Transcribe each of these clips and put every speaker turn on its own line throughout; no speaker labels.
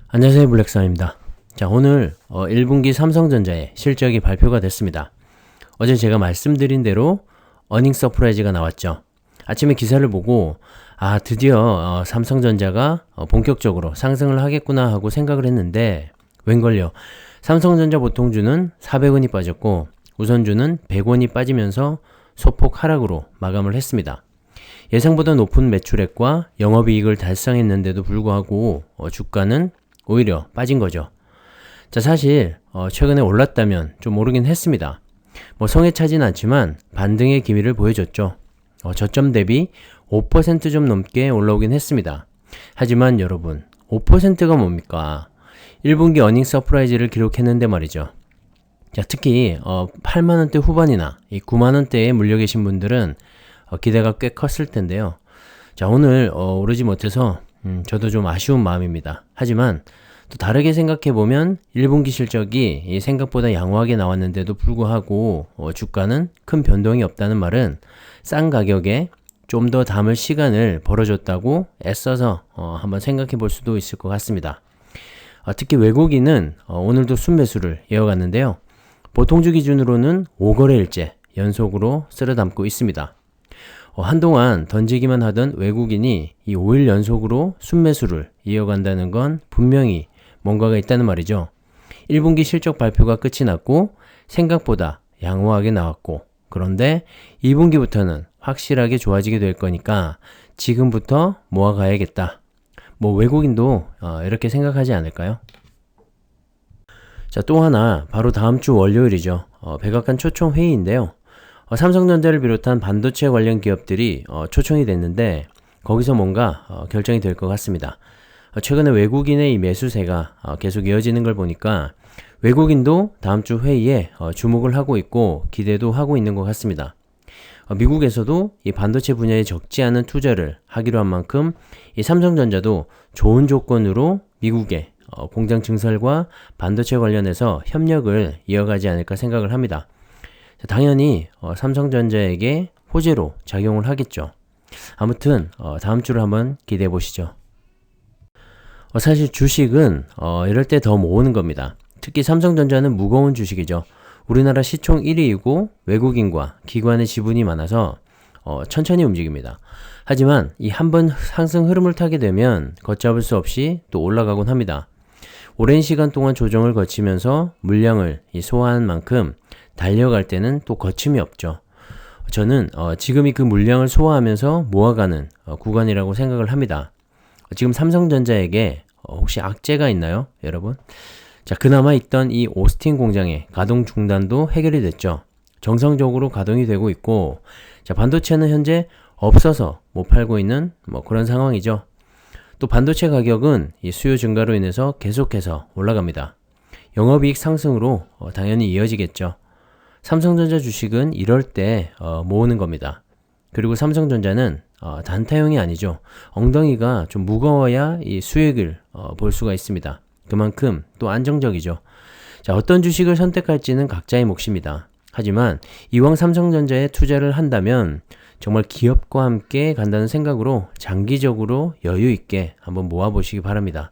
안녕하세요, 블랙선입니다. 자, 오늘 1분기 삼성전자의 실적이 발표가 됐습니다. 어제 제가 말씀드린 대로 어닝 서프라이즈가 나왔죠. 아침에 기사를 보고 드디어 삼성전자가 본격적으로 상승을 하겠구나 하고 생각을 했는데 웬걸요. 삼성전자 보통주는 400원이 빠졌고 우선주는 100원이 빠지면서 소폭 하락으로 마감을 했습니다. 예상보다 높은 매출액과 영업이익을 달성했는데도 불구하고 주가는 오히려 빠진 거죠. 자, 사실 최근에 올랐다면 좀 오르긴 했습니다. 성에 차진 않지만 반등의 기미를 보여줬죠. 저점 대비 5% 좀 넘게 올라오긴 했습니다. 하지만 여러분, 5%가 뭡니까? 1분기 어닝 서프라이즈를 기록했는데 말이죠. 자, 특히 8만원대 후반이나 이 9만원대에 물려 계신 분들은 기대가 꽤 컸을 텐데요. 자, 오늘 오르지 못해서 저도 좀 아쉬운 마음입니다. 하지만 또 다르게 생각해보면 1분기 실적이 생각보다 양호하게 나왔는데도 불구하고 주가는 큰 변동이 없다는 말은 싼 가격에 좀 더 담을 시간을 벌어줬다고 애써서 한번 생각해 볼 수도 있을 것 같습니다. 특히 외국인은 오늘도 순매수를 이어갔는데요. 보통주 기준으로는 5거래일째 연속으로 쓸어 담고 있습니다. 한동안 던지기만 하던 외국인이 이 5일 연속으로 순매수를 이어간다는 건 분명히 뭔가가 있다는 말이죠. 1분기 실적 발표가 끝이 났고 생각보다 양호하게 나왔고 그런데 2분기부터는 확실하게 좋아지게 될 거니까 지금부터 모아가야겠다. 외국인도 이렇게 생각하지 않을까요? 자, 또 하나 바로 다음 주 월요일이죠. 백악관 초청 회의인데요. 삼성전자를 비롯한 반도체 관련 기업들이 초청이 됐는데 거기서 뭔가 결정이 될 것 같습니다. 최근에 외국인의 이 매수세가 계속 이어지는 걸 보니까 외국인도 다음 주 회의에 주목을 하고 있고 기대도 하고 있는 것 같습니다. 미국에서도 이 반도체 분야에 적지 않은 투자를 하기로 한 만큼 이 삼성전자도 좋은 조건으로 미국의 공장 증설과 반도체 관련해서 협력을 이어가지 않을까 생각을 합니다. 당연히 삼성전자에게 호재로 작용을 하겠죠. 아무튼 다음 주를 한번 기대해 보시죠. 사실 주식은 이럴 때 더 모으는 겁니다. 특히 삼성전자는 무거운 주식이죠. 우리나라 시총 1위이고 외국인과 기관의 지분이 많아서 천천히 움직입니다. 하지만 이 한번 상승 흐름을 타게 되면 걷잡을 수 없이 또 올라가곤 합니다. 오랜 시간 동안 조정을 거치면서 물량을 소화한 만큼 달려갈 때는 또 거침이 없죠. 저는 지금이 그 물량을 소화하면서 모아가는 구간이라고 생각을 합니다. 지금 삼성전자에게 혹시 악재가 있나요, 여러분? 자, 그나마 있던 이 오스틴 공장의 가동 중단도 해결이 됐죠. 정상적으로 가동이 되고 있고, 자, 반도체는 현재 없어서 못 팔고 있는 그런 상황이죠. 또 반도체 가격은 이 수요 증가로 인해서 계속해서 올라갑니다. 영업이익 상승으로 당연히 이어지겠죠. 삼성전자 주식은 이럴 때 모으는 겁니다. 그리고 삼성전자는 단타형이 아니죠. 엉덩이가 좀 무거워야 이 수익을 볼 수가 있습니다. 그만큼 또 안정적이죠. 자, 어떤 주식을 선택할지는 각자의 몫입니다. 하지만 이왕 삼성전자에 투자를 한다면 정말 기업과 함께 간다는 생각으로 장기적으로 여유 있게 한번 모아보시기 바랍니다.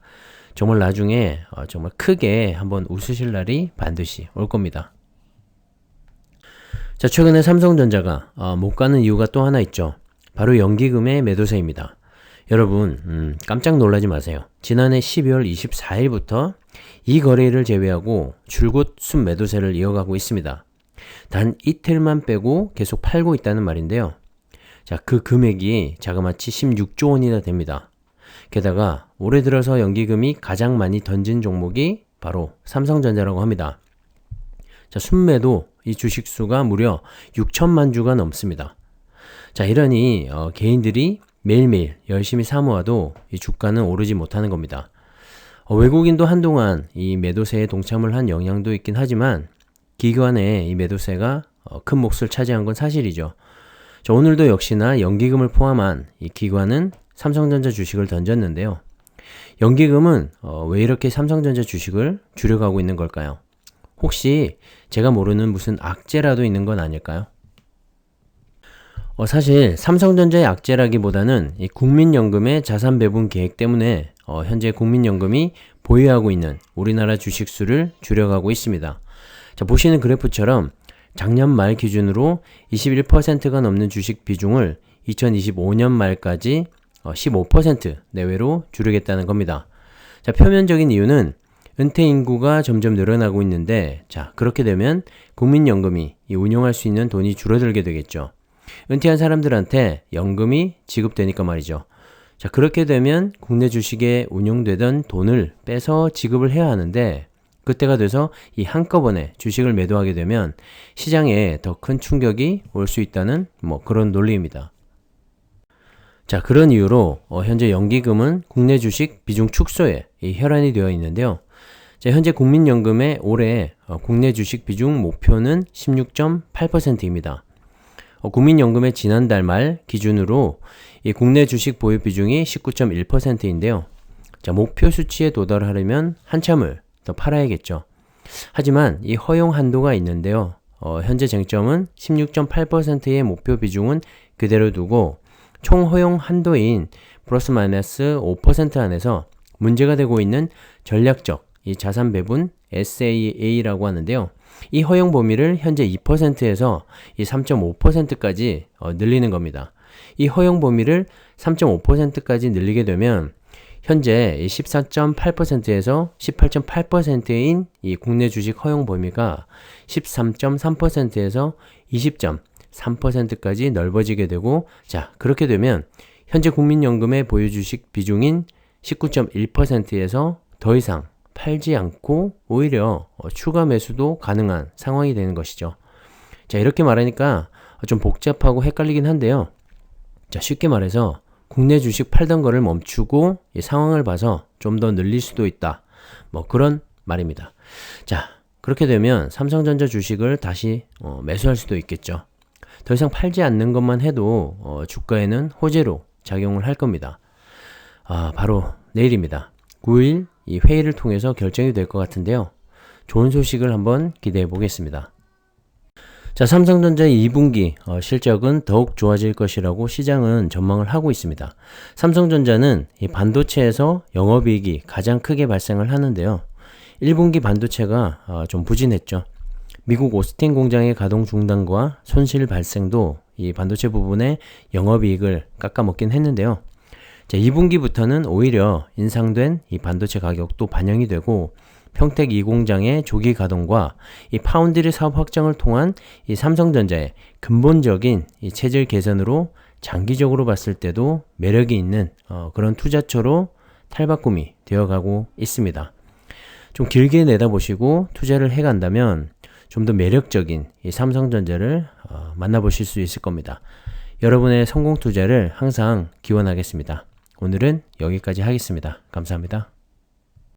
정말 나중에 정말 크게 한번 웃으실 날이 반드시 올 겁니다. 자, 최근에 삼성전자가 못 가는 이유가 또 하나 있죠. 바로 연기금의 매도세입니다. 여러분 깜짝 놀라지 마세요. 지난해 12월 24일부터 이 거래일을 제외하고 줄곧 순매도세를 이어가고 있습니다. 단 이틀만 빼고 계속 팔고 있다는 말인데요. 자, 그 금액이 자그마치 16조 원이나 됩니다. 게다가 올해 들어서 연기금이 가장 많이 던진 종목이 바로 삼성전자라고 합니다. 자, 순매도 이 주식수가 무려 6천만 주가 넘습니다. 자, 이러니 개인들이 매일매일 열심히 사모아도 이 주가는 오르지 못하는 겁니다. 외국인도 한동안 이 매도세에 동참을 한 영향도 있긴 하지만 기관의 이 매도세가 큰 몫을 차지한 건 사실이죠. 자, 오늘도 역시나 연기금을 포함한 이 기관은 삼성전자 주식을 던졌는데요. 연기금은 왜 이렇게 삼성전자 주식을 줄여가고 있는 걸까요? 혹시 제가 모르는 무슨 악재라도 있는 건 아닐까요? 사실 삼성전자의 악재라기보다는 이 국민연금의 자산 배분 계획 때문에 현재 국민연금이 보유하고 있는 우리나라 주식수를 줄여가고 있습니다. 자, 보시는 그래프처럼 작년 말 기준으로 21%가 넘는 주식 비중을 2025년 말까지 15% 내외로 줄이겠다는 겁니다. 자, 표면적인 이유는 은퇴 인구가 점점 늘어나고 있는데, 자, 그렇게 되면 국민연금이 운용할 수 있는 돈이 줄어들게 되겠죠. 은퇴한 사람들한테 연금이 지급되니까 말이죠. 자, 그렇게 되면 국내 주식에 운용되던 돈을 빼서 지급을 해야 하는데, 그때가 돼서 이 한꺼번에 주식을 매도하게 되면 시장에 더 큰 충격이 올 수 있다는 그런 논리입니다. 자, 그런 이유로 현재 연기금은 국내 주식 비중 축소에 혈안이 되어 있는데요. 자, 현재 국민연금의 올해 국내 주식 비중 목표는 16.8%입니다. 국민연금의 지난달 말 기준으로 이 국내 주식 보유 비중이 19.1%인데요. 자, 목표 수치에 도달하려면 한참을 더 팔아야겠죠. 하지만 이 허용 한도가 있는데요. 현재 쟁점은 16.8%의 목표 비중은 그대로 두고 총 허용 한도인 플러스 마이너스 5% 안에서 문제가 되고 있는 전략적 이 자산 배분 SAA라고 하는데요. 이 허용 범위를 현재 2%에서 이 3.5%까지 늘리는 겁니다. 이 허용 범위를 3.5%까지 늘리게 되면 현재 14.8%에서 18.8%인 이 국내 주식 허용 범위가 13.3%에서 20.3%까지 넓어지게 되고, 자, 그렇게 되면 현재 국민연금의 보유 주식 비중인 19.1%에서 더 이상 팔지 않고 오히려 추가 매수도 가능한 상황이 되는 것이죠. 자, 이렇게 말하니까 좀 복잡하고 헷갈리긴 한데요. 자, 쉽게 말해서 국내 주식 팔던 거를 멈추고 이 상황을 봐서 좀 더 늘릴 수도 있다. 그런 말입니다. 자, 그렇게 되면 삼성전자 주식을 다시 매수할 수도 있겠죠. 더 이상 팔지 않는 것만 해도 주가에는 호재로 작용을 할 겁니다. 바로 내일입니다. 9일 이 회의를 통해서 결정이 될 것 같은데요. 좋은 소식을 한번 기대해 보겠습니다. 자, 삼성전자의 2분기 실적은 더욱 좋아질 것이라고 시장은 전망을 하고 있습니다. 삼성전자는 이 반도체에서 영업이익이 가장 크게 발생을 하는데요. 1분기 반도체가 좀 부진했죠. 미국 오스틴 공장의 가동 중단과 손실 발생도 이 반도체 부분의 영업이익을 깎아먹긴 했는데요. 자, 2분기부터는 오히려 인상된 이 반도체 가격도 반영이 되고 평택 2공장의 조기 가동과 이 파운드리 사업 확장을 통한 이 삼성전자의 근본적인 이 체질 개선으로 장기적으로 봤을 때도 매력이 있는 그런 투자처로 탈바꿈이 되어가고 있습니다. 좀 길게 내다보시고 투자를 해간다면 좀 더 매력적인 이 삼성전자를 만나보실 수 있을 겁니다. 여러분의 성공 투자를 항상 기원하겠습니다. 오늘은 여기까지 하겠습니다. 감사합니다.